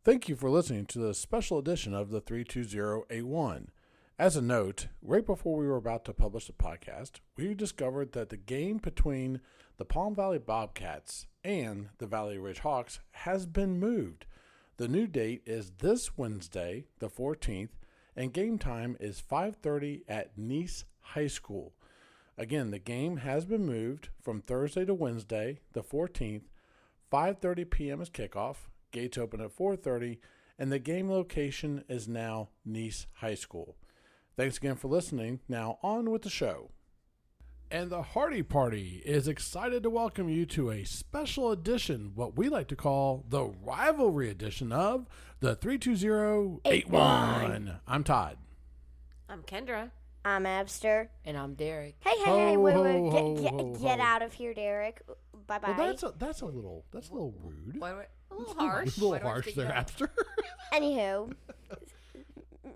Thank you for listening to the special edition of the 320A1. As a note, right before we were about to publish the podcast, we discovered that the game between the Palm Valley Bobcats and the Valley Ridge Hawks has been moved. The new date is this Wednesday, the 14th, and game time is 5:30 at Nease High School. Again, the game has been moved from Thursday to Wednesday, the 14th. 5:30 p.m. is kickoff. Gates open at 4:30, and the game location is now Nease High School. Thanks again for listening. Now on with the show. And the Hardy Party is excited to welcome you to a special edition, what we like to call the Rivalry edition of the 32081. I'm Todd. I'm Kendra. I'm Abster. And I'm Derek. Hey, wait. Get out of here, Derek. Bye-bye. Well, that's a little rude. Wait. A little harsh. A little harsh there, Abster. Anywho.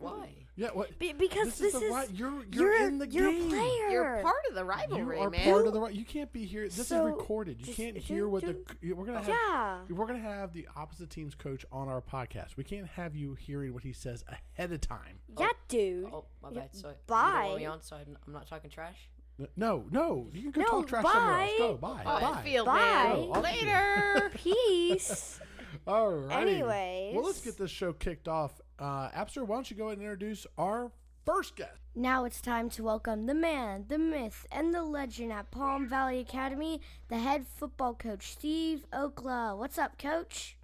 Why? Yeah, what? Because this is you're in the you're game. A player. You're part of the rivalry, you are man. part of the. You can't be here. This is recorded. You can't hear what we're gonna have. Yeah. We're gonna have the opposite team's coach on our podcast. We can't have you hearing what he says ahead of time. Yeah, dude. Oh, my bad. So bye. You don't want me on, so I'm not talking trash. No. You can go talk trash somewhere else. Go. Bye. Bye. Field, bye. Man. Later. Peace. All right. Anyways. Well, let's get this show kicked off. Abster, why don't you go ahead and introduce our first guest? Now it's time to welcome the man, the myth, and the legend at Palm Valley Academy, the head football coach, Steve Okla. What's up, Coach?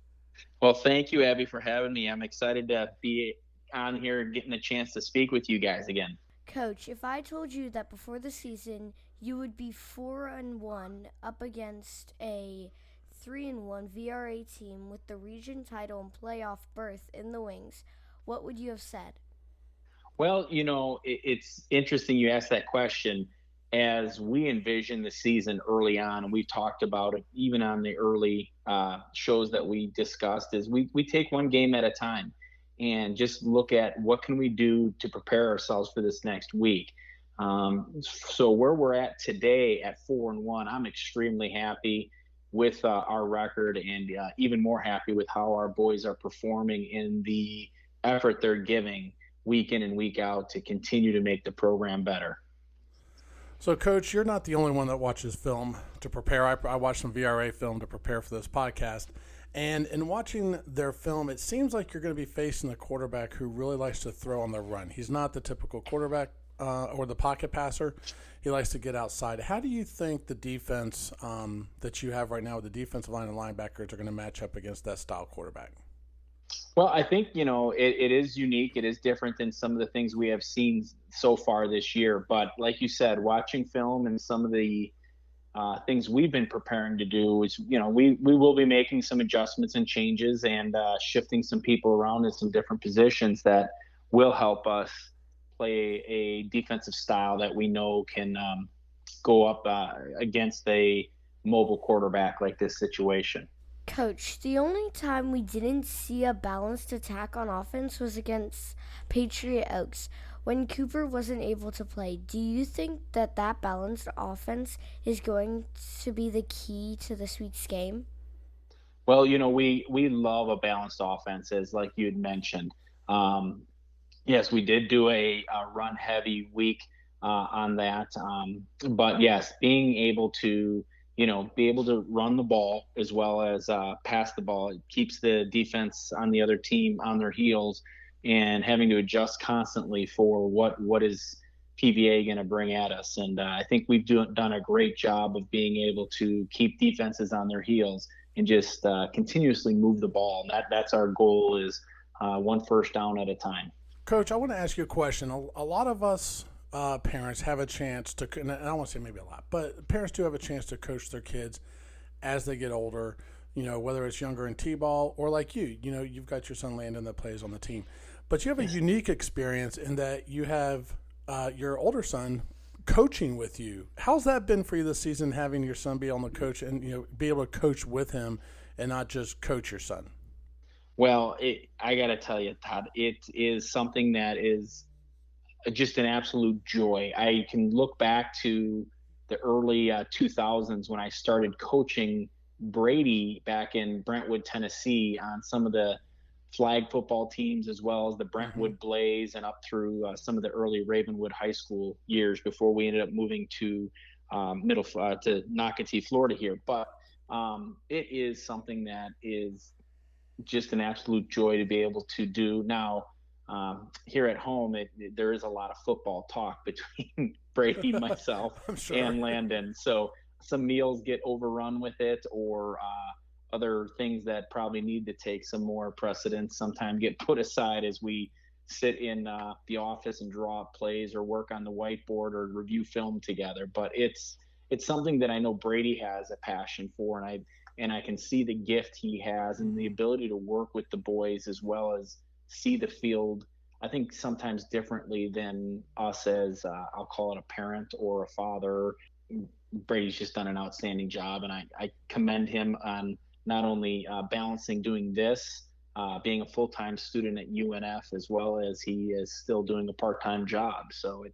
Well, thank you, Abby, for having me. I'm excited to be on here and getting a chance to speak with you guys again. Coach, if I told you that before the season you would be 4-1 up against a 3-1 VRA team with the region title and playoff berth in the wings, what would you have said? Well, it's interesting you asked that question. As we envision the season early on, and we talked about it even on the early shows that we discussed, is we take one game at a time and just look at what can we do to prepare ourselves for this next week. So where we're at today at 4-1, I'm extremely happy with our record, and even more happy with how our boys are performing in the effort they're giving week in and week out to continue to make the program better. So, Coach, you're not the only one that watches film to prepare. I watched some VRA film to prepare for this podcast. And in watching their film, it seems like you're going to be facing a quarterback who really likes to throw on the run. He's not the typical quarterback or the pocket passer. He likes to get outside. How do you think the defense that you have right now with the defensive line and linebackers are going to match up against that style quarterback? Well, I think, it is unique. It is different than some of the things we have seen so far this year. But like you said, watching film and some of the things we've been preparing to do is, we will be making some adjustments and changes and shifting some people around in some different positions that will help us play a defensive style that we know can go up against a mobile quarterback like this situation. Coach, the only time we didn't see a balanced attack on offense was against Patriot Oaks when Cooper wasn't able to play. Do you think that balanced offense is going to be the key to this week's game? Well, we love a balanced offense, as like you had mentioned. Yes, we did do a run-heavy week on that. But, yes, being able to run the ball as well as pass the ball, it keeps the defense on the other team on their heels and having to adjust constantly for what is PVA going to bring at us. And I think we've done a great job of being able to keep defenses on their heels and just continuously move the ball. And that's our goal, is one first down at a time. Coach, I want to ask you a question. A lot of us parents have a chance to, and I don't want to say maybe a lot, but parents do have a chance to coach their kids as they get older, whether it's younger in T-ball or like you've got your son Landon that plays on the team. But you have a unique experience in that you have your older son coaching with you. How's that been for you this season, having your son be on the coach and be able to coach with him and not just coach your son? Well, I got to tell you, Todd, it is something that is just an absolute joy. I can look back to the early 2000s when I started coaching Brady back in Brentwood, Tennessee, on some of the flag football teams, as well as the Brentwood Blaze, and up through some of the early Ravenwood High School years before we ended up moving to to Nocatee, Florida here. But it is something that is just an absolute joy to be able to do. Now, here at home, there is a lot of football talk between Brady, myself, sure. and Landon. So some meals get overrun with it, or other things that probably need to take some more precedence sometimes get put aside as we sit in the office and draw up plays or work on the whiteboard or review film together. But it's something that I know Brady has a passion for, and I can see the gift he has and the ability to work with the boys, as well as see the field, I think, sometimes differently than us as I'll call it a parent or a father. Brady's just done an outstanding job, and I commend him on not only balancing doing this, being a full-time student at UNF, as well as he is still doing a part-time job. So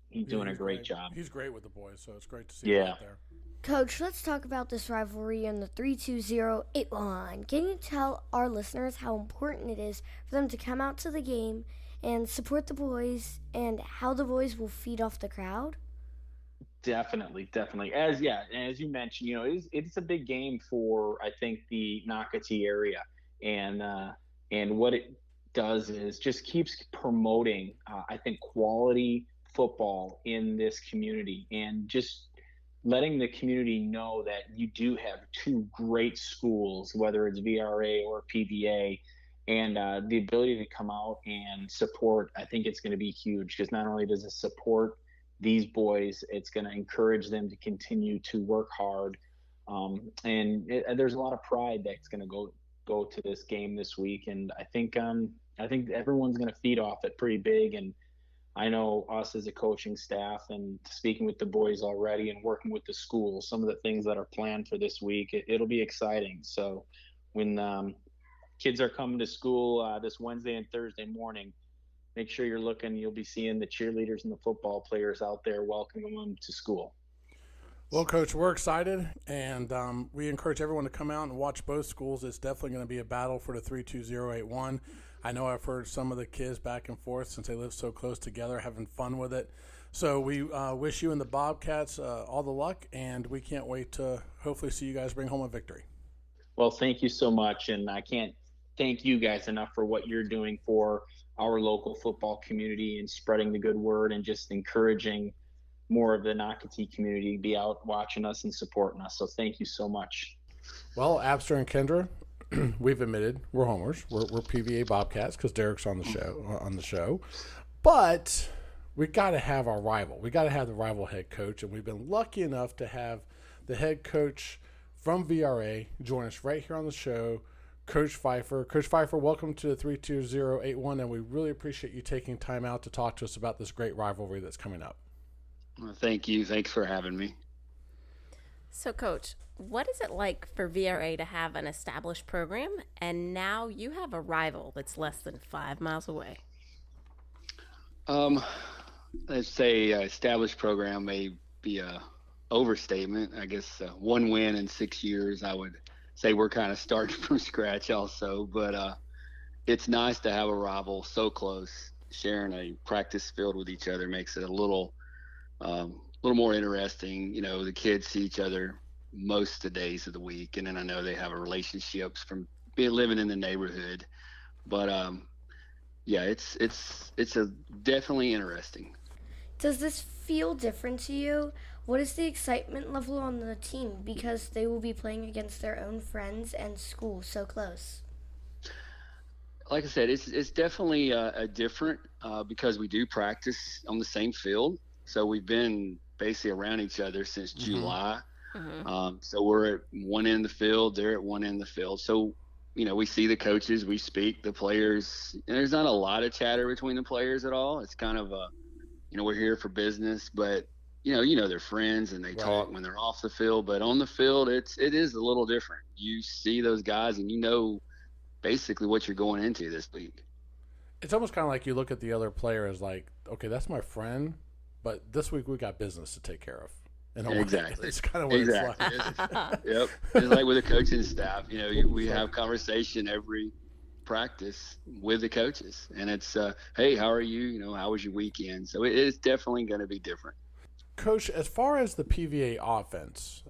he's doing a great job. He's great with the boys, so it's great to see him out there. Coach, let's talk about this rivalry in the 3-2-0-8-1. Can you tell our listeners how important it is for them to come out to the game and support the boys, and how the boys will feed off the crowd? Definitely. As you mentioned, it's a big game for, I think, the Nocatee area, and what it does is just keeps promoting, I think, quality football in this community, and just letting the community know that you do have two great schools, whether it's VRA or PVA, and the ability to come out and support. I think it's going to be huge, because not only does it support these boys, it's going to encourage them to continue to work hard, and there's a lot of pride that's going to go to this game this week, and I think everyone's going to feed off it pretty big. And I know us as a coaching staff, and speaking with the boys already and working with the school, some of the things that are planned for this week, it'll be exciting. So when kids are coming to school this Wednesday and Thursday morning, make sure you'll be seeing the cheerleaders and the football players out there welcoming them to school. Well, Coach, we're excited, and we encourage everyone to come out and watch both schools. It's definitely going to be a battle for the 3-2-0-8-1. I know I've heard some of the kids back and forth, since they live so close together, having fun with it. So we wish you and the Bobcats all the luck, and we can't wait to hopefully see you guys bring home a victory. Well, thank you so much, and I can't thank you guys enough for what you're doing for our local football community and spreading the good word, and just encouraging more of the Nocatee community to be out watching us and supporting us. So thank you so much. Well, Abster and Kendra, we've admitted we're homers. We're PVA Bobcats because Derek's on the show. But we got to have our rival. We got to have the rival head coach, and we've been lucky enough to have the head coach from VRA join us right here on the show, Coach Pfeiffer. Coach Pfeiffer, welcome to the 3-2-0-8-1, and we really appreciate you taking time out to talk to us about this great rivalry that's coming up. Well, thank you. Thanks for having me. So, Coach, what is it like for VRA to have an established program, and now you have a rival that's less than 5 miles away? Let's say established program may be a overstatement. I guess one win in 6 years, I would say we're kind of starting from scratch also. But it's nice to have a rival so close. Sharing a practice field with each other makes it a little more interesting. The kids see each other most of the days of the week, and then I know they have relationships from living in the neighborhood. But it's definitely interesting. Does this feel different to you? What is the excitement level on the team, because they will be playing against their own friends and school so close? Like I said, it's definitely different because we do practice on the same field. So we've been basically around each other since July. So we're at one end of the field, they're at one end of the field. So, we see the coaches, we speak, the players. And there's not a lot of chatter between the players at all. It's kind of we're here for business, but they're friends and they talk when they're off the field. But on the field, it is a little different. You see those guys and basically what you're going into this week. It's almost kind of like you look at the other player as like, okay, that's my friend, but this week we got business to take care of. Exactly. It's kind of what it's like. Yep. It's like with the coaching staff. We have conversation every practice with the coaches, and it's hey, how are you? You know, how was your weekend? So it's definitely going to be different. Coach, as far as the PVA offense,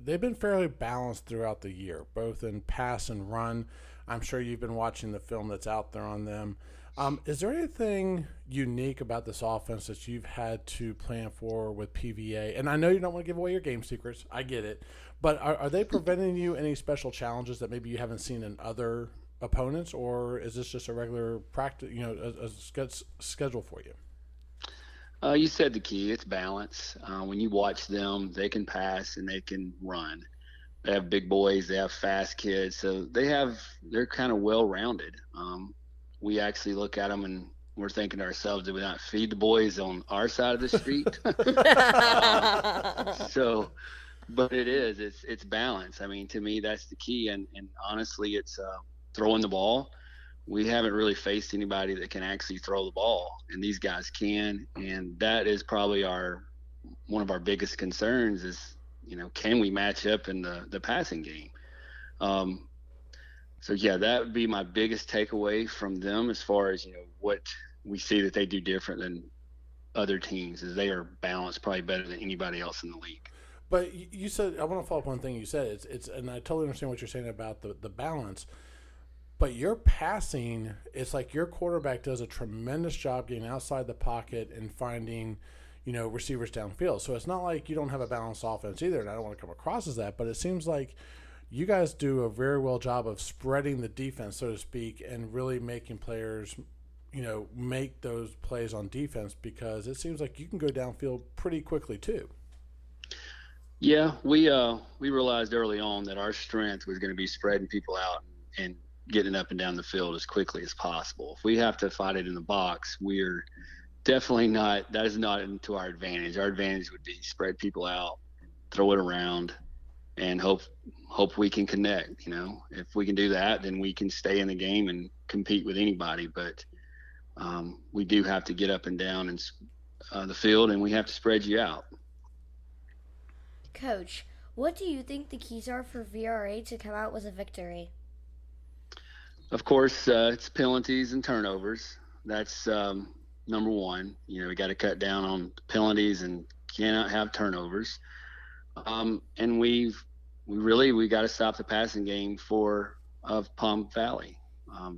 they've been fairly balanced throughout the year, both in pass and run. I'm sure you've been watching the film that's out there on them. Is there anything unique about this offense that you've had to plan for with PVA? And I know you don't want to give away your game secrets. I get it. But are they preventing you any special challenges that maybe you haven't seen in other opponents, or is this just a regular practice, a schedule for you? You said the key. It's balance. When you watch them, they can pass and they can run. They have big boys. They have fast kids. So they're kind of well-rounded. We actually look at them and we're thinking to ourselves, did we not feed the boys on our side of the street? But it's balance. I mean, to me, that's the key. And honestly, it's throwing the ball. We haven't really faced anybody that can actually throw the ball, and these guys can. And that is probably one of our biggest concerns is, can we match up in the passing game? So yeah, that would be my biggest takeaway from them as far as, what we see that they do different than other teams is they are balanced probably better than anybody else in the league. But you said, I want to follow up on one thing you said. It's and I totally understand what you're saying about the balance. But your passing, it's like your quarterback does a tremendous job getting outside the pocket and finding, receivers downfield. So it's not like you don't have a balanced offense either, and I don't want to come across as that, but it seems like you guys do a very well job of spreading the defense, so to speak, and really making players, make those plays on defense, because it seems like you can go downfield pretty quickly too. Yeah, we realized early on that our strength was going to be spreading people out and getting up and down the field as quickly as possible. If we have to fight it in the box, we're definitely not. That is not to our advantage. Our advantage would be spread people out, throw it around, and hope we can connect. If we can do that, then we can stay in the game and compete with anybody. But we do have to get up and down and the field, and we have to spread you out. Coach, what do you think the keys are for VRA to come out with a victory? Of course, it's penalties and turnovers. That's number one. We got to cut down on penalties and cannot have turnovers. And we got to stop the passing game of Palm Valley.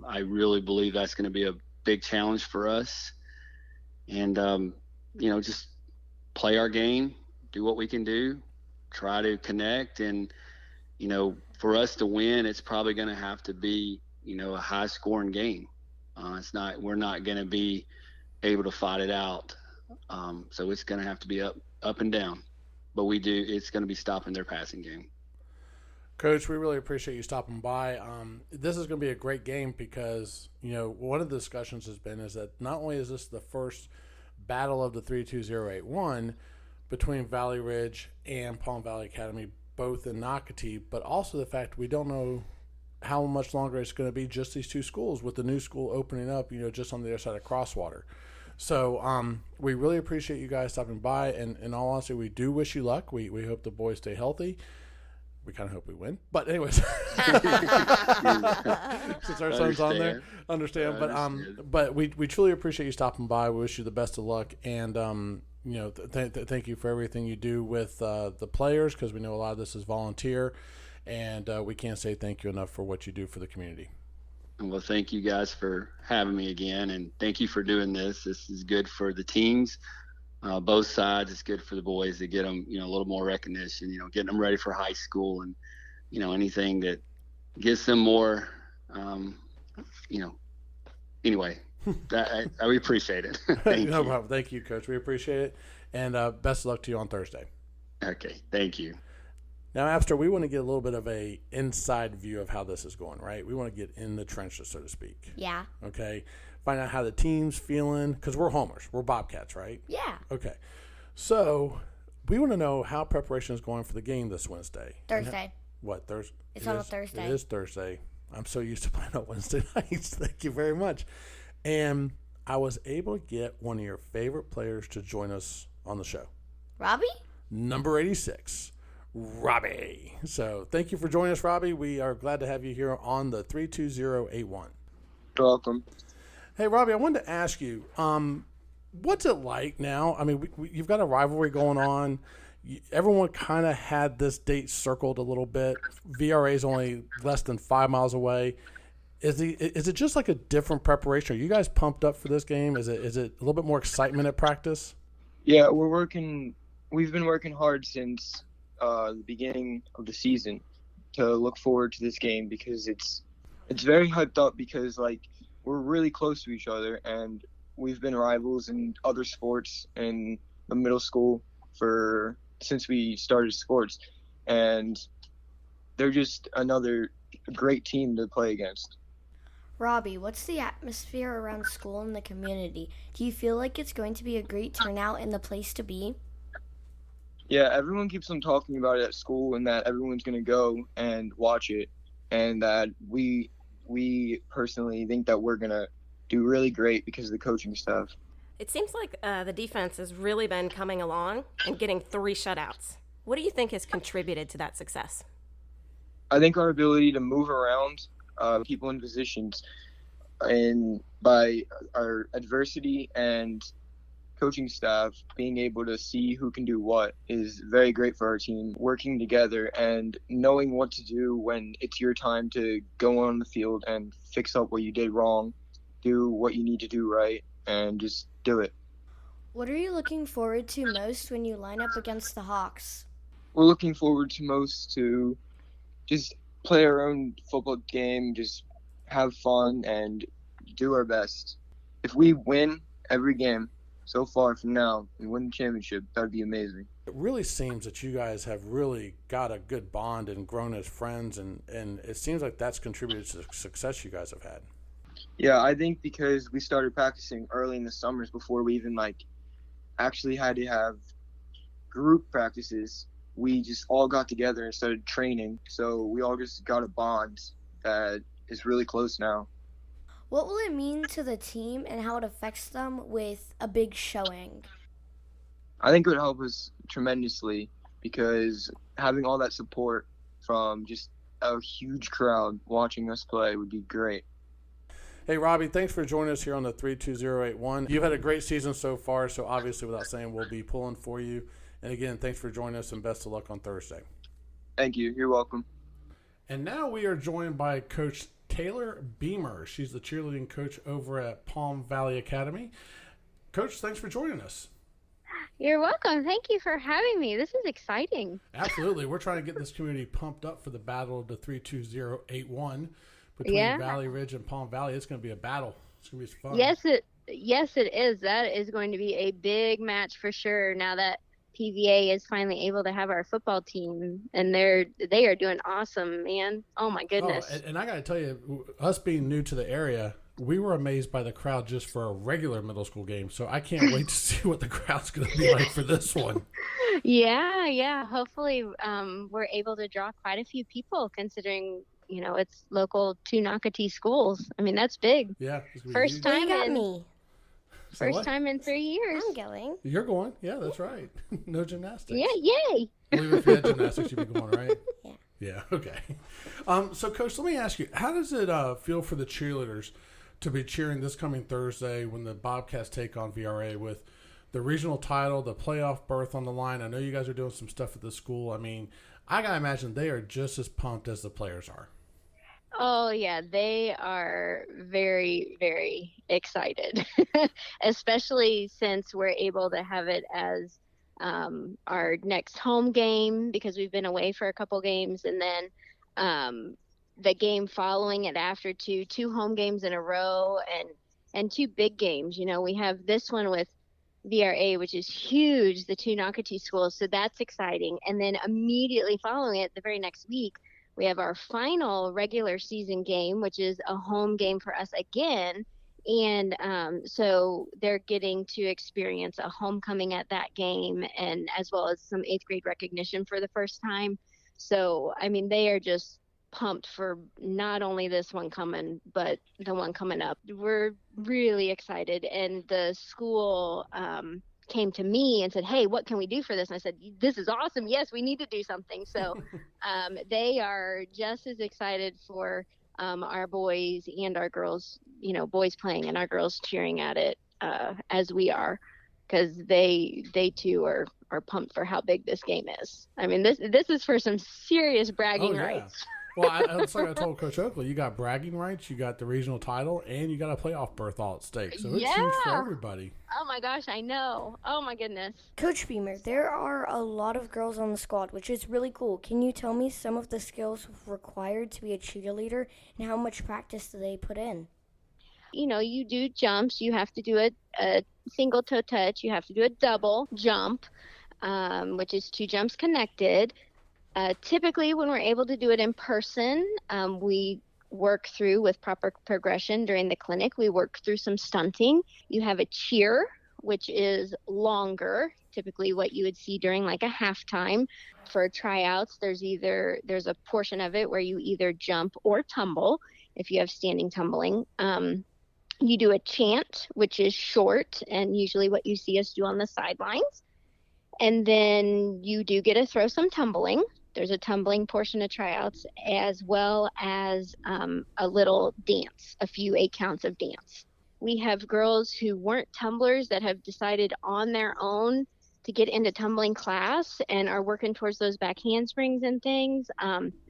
I really believe that's going to be a big challenge for us. And just play our game, do what we can do, try to connect, and for us to win, it's probably going to have to be a high scoring game. We're not going to be able to fight it out. So it's going to have to be up and down, but it's going to be stopping their passing game. Coach, we really appreciate you stopping by. This is going to be a great game because, one of the discussions is that not only is this the first battle of the 32081 between Valley Ridge and Palm Valley Academy, both in Nocatee, but also the fact we don't know how much longer it's going to be just these two schools, with the new school opening up, just on the other side of Crosswater. So we really appreciate you guys stopping by, and in all honesty, we do wish you luck. We hope the boys stay healthy. We kind of hope we win. But anyways, since our son's on there, understand. But we truly appreciate you stopping by. We wish you the best of luck, and thank you for everything you do with the players, because we know a lot of this is volunteer. And we can't say thank you enough for what you do for the community. Well, thank you guys for having me again, and thank you for doing this. This is good for the teams, both sides. It's good for the boys to get them, a little more recognition, getting them ready for high school, and, anything that gets them more, anyway, we appreciate it. Thank you. No problem. Thank you, Coach. We appreciate it. And best of luck to you on Thursday. Okay. Thank you. Now, after we want to get a little bit of a inside view of how this is going, right? We want to get in the trenches, so to speak. Yeah. Okay. Find out how the team's feeling, because we're homers. We're Bobcats, right? Yeah. Okay. So we want to know how preparation is going for the game this Wednesday. Thursday. What, Thursday? It's on a Thursday. It is Thursday. I'm so used to playing on Wednesday nights. Thank you very much. And I was able to get one of your favorite players to join us on the show. Robbie? Number 86. Robbie. So thank you for joining us, Robbie. We are glad to have you here on the 32081. You're welcome. Hey, Robbie, I wanted to ask you, what's it like now? I mean, you've got a rivalry going on. Everyone kind of had this date circled a little bit. VRA is only less than 5 miles away. Is it just like a different preparation? Are you guys pumped up for this game? Is it a little bit more excitement at practice? Yeah, we've been working hard since the beginning of the season to look forward to this game because it's very hyped up because like we're really close to each other and we've been rivals in other sports in the middle school since we started sports, and they're just another great team to play against. Robbie, what's the atmosphere around school and the community? Do you feel like it's going to be a great turnout and the place to be? Yeah, everyone keeps on talking about it at school and that everyone's going to go and watch it, and that we personally think that we're going to do really great because of the coaching staff. It seems like the defense has really been coming along and getting 3 shutouts. What do you think has contributed to that success? I think our ability to move around people in positions and by our adversity and coaching staff being able to see who can do what is very great for our team. Working together and knowing what to do when it's your time to go on the field and fix up what you did wrong, do what you need to do right, and just do it. What are you looking forward to most when you line up against the Hawks? We're looking forward to most to just play our own football game, just have fun and do our best. If we win every game so far from now and win the championship, that'd be amazing. It really seems that you guys have really got a good bond and grown as friends, and it seems like that's contributed to the success you guys have had. Yeah, I think because we started practicing early in the summers before we even actually had to have group practices. We just all got together and started training, so we all just got a bond that is really close now. What will it mean to the team and how it affects them with a big showing? I think it would help us tremendously because having all that support from just a huge crowd watching us play would be great. Hey, Robbie, thanks for joining us here on the 32081. You've had a great season so far, so obviously without saying we'll be pulling for you. And again, thanks for joining us and best of luck on Thursday. Thank you. You're welcome. And now we are joined by Coach Taylor Beamer. She's the cheerleading coach over at Palm Valley Academy. Coach, thanks for joining us. You're welcome. Thank you for having me. This is exciting. Absolutely. We're trying to get this community pumped up for the battle of the 32081 between Valley Ridge and Palm Valley. It's going to be a battle. It's going to be fun. Yes, it is. That is going to be a big match for sure. Now that PVA is finally able to have our football team, and they are doing awesome, man. Oh my goodness. And I got to tell you, us being new to the area, we were amazed by the crowd just for a regular middle school game. So I can't wait to see what the crowd's going to be like for this one. Yeah. Hopefully, we're able to draw quite a few people, considering it's local to Nocatee schools. I mean, that's big. Yeah. First time got me. First time in 3 years. I'm going. You're going? Yeah, that's right. No gymnastics. Yeah, yay. Well, even if you had gymnastics, you'd be going, right? Yeah. Yeah, okay. So, Coach, let me ask you, how does it feel for the cheerleaders to be cheering this coming Thursday when the Bobcats take on VRA with the regional title, the playoff berth on the line? I know you guys are doing some stuff at the school. I mean, I got to imagine they are just as pumped as the players are. Oh, yeah, they are very, very excited, especially since we're able to have it as our next home game because we've been away for a couple games, and then the game following it after two home games in a row and 2 big games. We have this one with VRA, which is huge, the 2 Nocatee schools, so that's exciting. And then immediately following it, the very next week, we have our final regular season game, which is a home game for us again. And so they're getting to experience a homecoming at that game, and as well as some 8th grade recognition for the first time. So, I mean, they are just pumped for not only this one coming, but the one coming up. We're really excited. And the school came to me and said, hey, what can we do for this? And I said, this is awesome. Yes, we need to do something. So they are just as excited for our boys and our girls, boys playing and our girls cheering at it as we are, because they too are pumped for how big this game is. I mean, this is for some serious bragging rights. Well, it's like I told Coach Okla, you got bragging rights, you got the regional title, and you got a playoff berth all at stake. So it's huge for everybody. Oh my gosh, I know. Oh my goodness. Coach Beamer, there are a lot of girls on the squad, which is really cool. Can you tell me some of the skills required to be a cheerleader and how much practice do they put in? You do jumps. You have to do a single toe touch. You have to do a double jump, which is 2 jumps connected. Typically, when we're able to do it in person, we work through with proper progression during the clinic. We work through some stunting. You have a cheer, which is longer, typically what you would see during like a halftime. For tryouts, there's a portion of it where you either jump or tumble if you have standing tumbling. You do a chant, which is short and usually what you see us do on the sidelines. And then you do get to throw some tumbling. There's a tumbling portion of tryouts, as well as a little dance, a few 8 counts of dance. We have girls who weren't tumblers that have decided on their own to get into tumbling class and are working towards those back handsprings and things.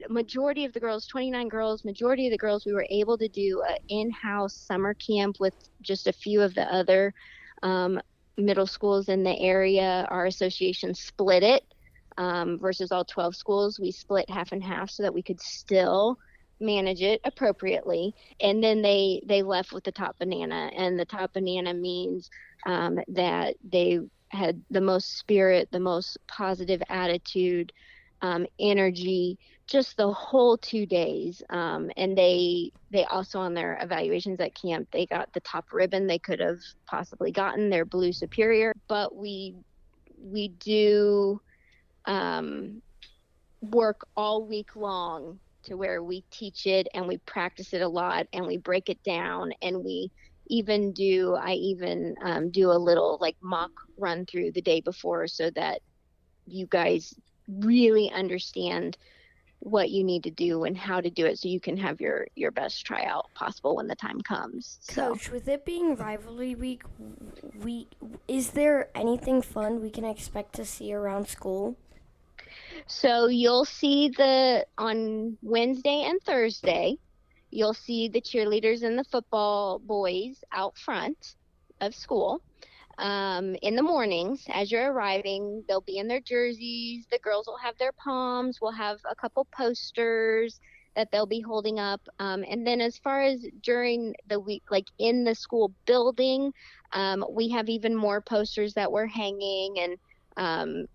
Majority of the girls, 29 girls, majority of the girls, we were able to do an in-house summer camp with just a few of the other middle schools in the area. Our association split it. Versus all 12 schools, we split half and half so that we could still manage it appropriately. And then they left with the top banana, and the top banana means that they had the most spirit, the most positive attitude, energy, just the whole 2 days. And they also, on their evaluations at camp, they got the top ribbon they could have possibly gotten, their blue superior. But we do work all week long to where we teach it and we practice it a lot and we break it down, and I even do a little like mock run through the day before so that you guys really understand what you need to do and how to do it so you can have your best tryout possible when the time comes. Coach, with it being rivalry week, is there anything fun we can expect to see around school? So you'll see on Wednesday and Thursday, you'll see the cheerleaders and the football boys out front of school. In the mornings, as you're arriving, they'll be in their jerseys. The girls will have their palms. We'll have a couple posters that they'll be holding up. And then as far as during the week, like in the school building, we have even more posters that we're hanging, and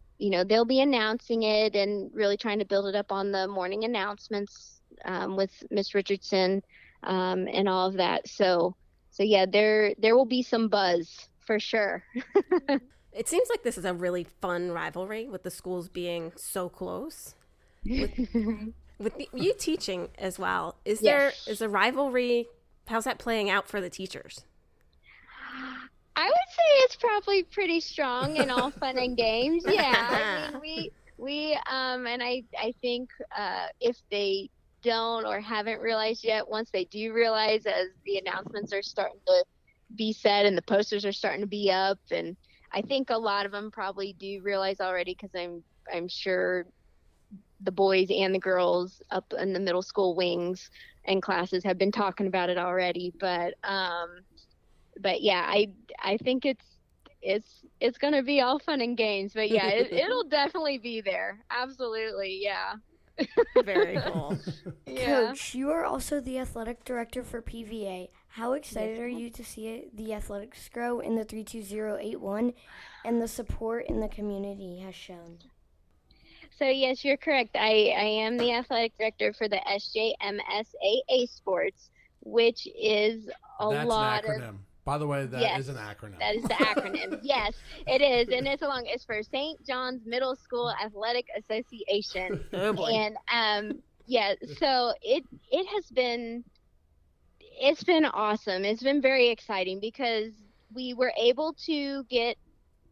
they'll be announcing it and really trying to build it up on the morning announcements with Miss Richardson and all of that. So yeah, there will be some buzz for sure. It seems like this is a really fun rivalry with the schools being so close. With you teaching as well, is a rivalry? How's that playing out for the teachers? I would say it's probably pretty strong in all fun and games. Yeah, I mean, we and I think if they don't or haven't realized yet, once they do realize, as the announcements are starting to be said and the posters are starting to be up, and I think a lot of them probably do realize already, because I'm sure the boys and the girls up in the middle school wings and classes have been talking about it already. But yeah, I think it's going to be all fun and games. But yeah, it'll definitely be there. Absolutely, yeah. Very cool. Yeah. Coach, you are also the athletic director for PVA. How excited are you to see the athletics grow in the 32081 and the support in the community has shown? So yes, you're correct. I am the athletic director for the SJMSAA Sports, which is That's lot an acronym. of... By the way, that Yes, is an acronym. That is the acronym. Yes, it is. And it's for St. John's Middle School Athletic Association. Oh boy. And so it's been awesome. It's been very exciting because we were able to get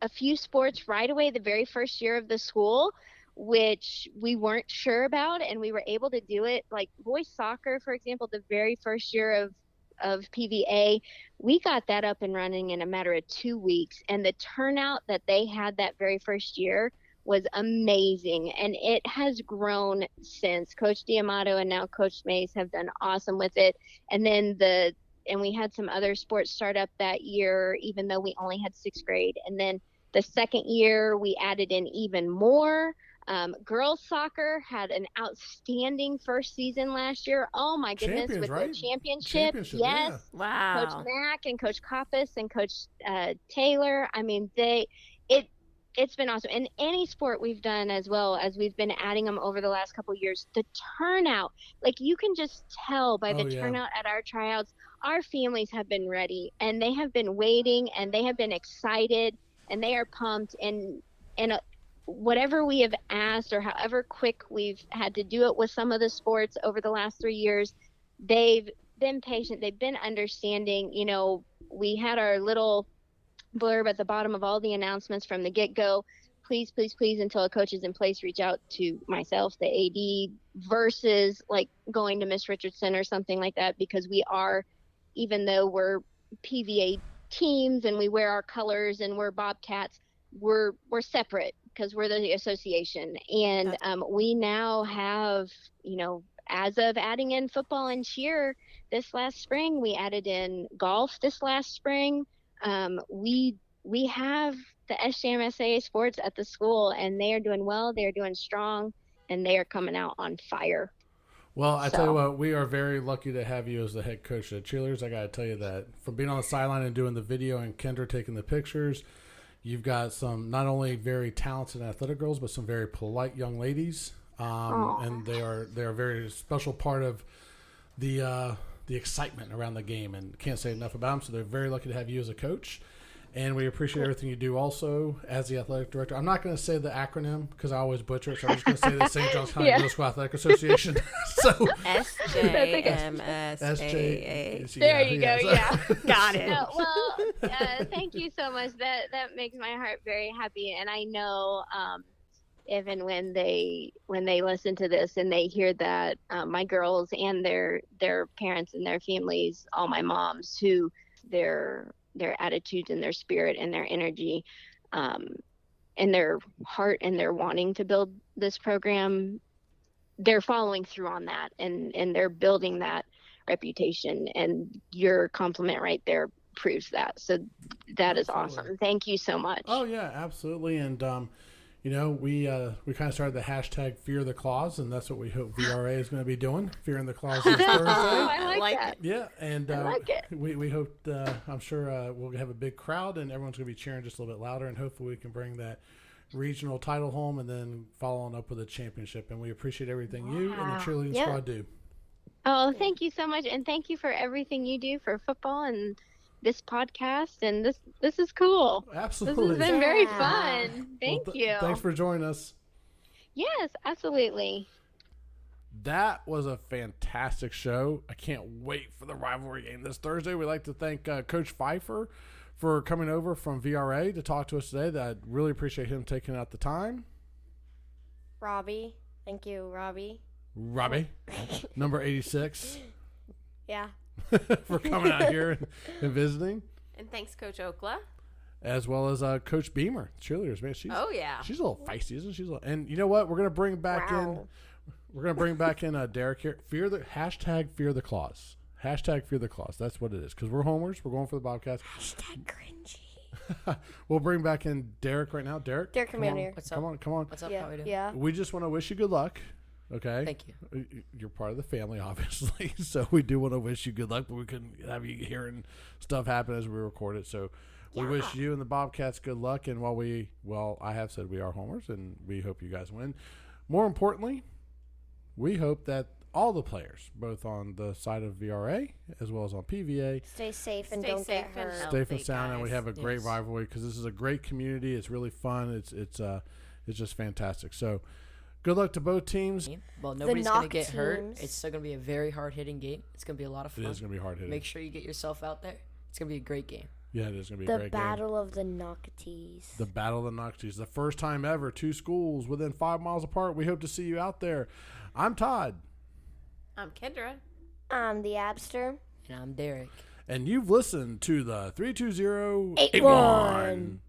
a few sports right away the very first year of the school, which we weren't sure about, and we were able to do it. Like boys soccer, for example, the very first year of PVA, we got that up and running in a matter of 2 weeks, and the turnout that they had that very first year was amazing, and it has grown since. Coach D'Amato and now Coach Mace have done awesome with it. And then we had some other sports start up that year, even though we only had 6th grade. And then the second year we added in even more. Girls soccer had an outstanding first season last year. Oh my goodness, with the championship. Yes. Yeah. Wow. Coach Mack and Coach Koppas and Coach Taylor. I mean, it's been awesome. And any sport we've done, as well as we've been adding them over the last couple of years, the turnout, like you can just tell by the turnout at our tryouts, our families have been ready, and they have been waiting, and they have been excited, and they are pumped. And whatever we have asked, or however quick we've had to do it with some of the sports over the last 3 years, they've been patient. They've been understanding. You know, we had our little blurb at the bottom of all the announcements from the get-go. Please, please, please, until a coach is in place, reach out to myself, the AD, versus like going to Miss Richardson or something like that, because we are, even though we're PVA teams and we wear our colors and we're Bobcats, we're separate because we're the association. And we now have, you know, as of adding in football and cheer this last spring, we added in golf this last spring. We have the SJMSA sports at the school, and they are doing well. They are doing strong, and they are coming out on fire. Well, I tell you what, we are very lucky to have you as the head coach of the cheerleaders. I got to tell you that from being on the sideline and doing the video and Kendra taking the pictures, you've got some not only very talented athletic girls, but some very polite young ladies. And they are a very special part of the excitement around the game, and can't say enough about them. So they're very lucky to have you as a coach. And we appreciate everything you do also as the athletic director. I'm not going to say the acronym because I always butcher it, so I'm just going to say the St. John's County Middle School Athletic Association. So SJMSAA. There you go. Yeah. Got it. No, well, thank you so much. That makes my heart very happy. And I know even when they listen to this and they hear that, my girls and their parents and their families, all my moms, who their attitudes and their spirit and their energy, and their heart and their wanting to build this program, they're following through on that, and they're building that reputation, and your compliment right there proves that. So that is awesome. Thank you so much. Oh yeah, absolutely. And you know, we kind of started the hashtag Fear the Claws, and that's what we hope VRA is going to be doing. Fearing the Claws this Thursday. I like that. Yeah, and I like it. We hope, I'm sure we'll have a big crowd, and everyone's going to be cheering just a little bit louder, and hopefully we can bring that regional title home and then following up with a championship. And we appreciate everything you and the cheerleading squad do. Oh, thank you so much, and thank you for everything you do for football and this podcast, and this is cool. Absolutely. This has been very fun. Thank you. Thanks for joining us. Yes, absolutely. That was a fantastic show. I can't wait for the rivalry game this Thursday. We'd like to thank Coach Pfeiffer for coming over from VRA to talk to us today. I really appreciate him taking out the time. Robbie. Thank you, Robbie. Robbie, number 86. Yeah. For coming out here and visiting. And thanks, Coach Okla. As well as Coach Beamer, cheerleaders. Man, she's a little feisty, isn't she? And you know what? We're gonna bring back in Derek here. Hashtag Fear the Claws. Hashtag Fear the Claws. That's what it is. Because we're homers. We're going for the Bobcats. Hashtag cringy. We'll bring back in Derek right now. Derek, come on here. Come on. What's up? Yeah. How are we doing? Yeah. We just want to wish you good luck. Okay. Thank you. You're part of the family, obviously. So we do want to wish you good luck, but we couldn't have you hearing stuff happen as we record it. So we wish you and the Bobcats good luck. And I have said we are homers, and we hope you guys win. More importantly, we hope that all the players, both on the side of VRA as well as on PVA, stay safe and don't get hurt. Safe and sound, and we have a great rivalry because this is a great community. It's really fun. It's just fantastic. So. Good luck to both teams. Well, nobody's going to get hurt. It's still going to be a very hard-hitting game. It's going to be a lot of fun. It is going to be hard-hitting. Make sure you get yourself out there. It's going to be a great game. Yeah, it is going to be a great game. The Battle of the Noctis. The Battle of the Noctis. The first time ever, 2 schools within 5 miles apart. We hope to see you out there. I'm Todd. I'm Kendra. I'm the Abster. And I'm Derek. And you've listened to the 32081. 81.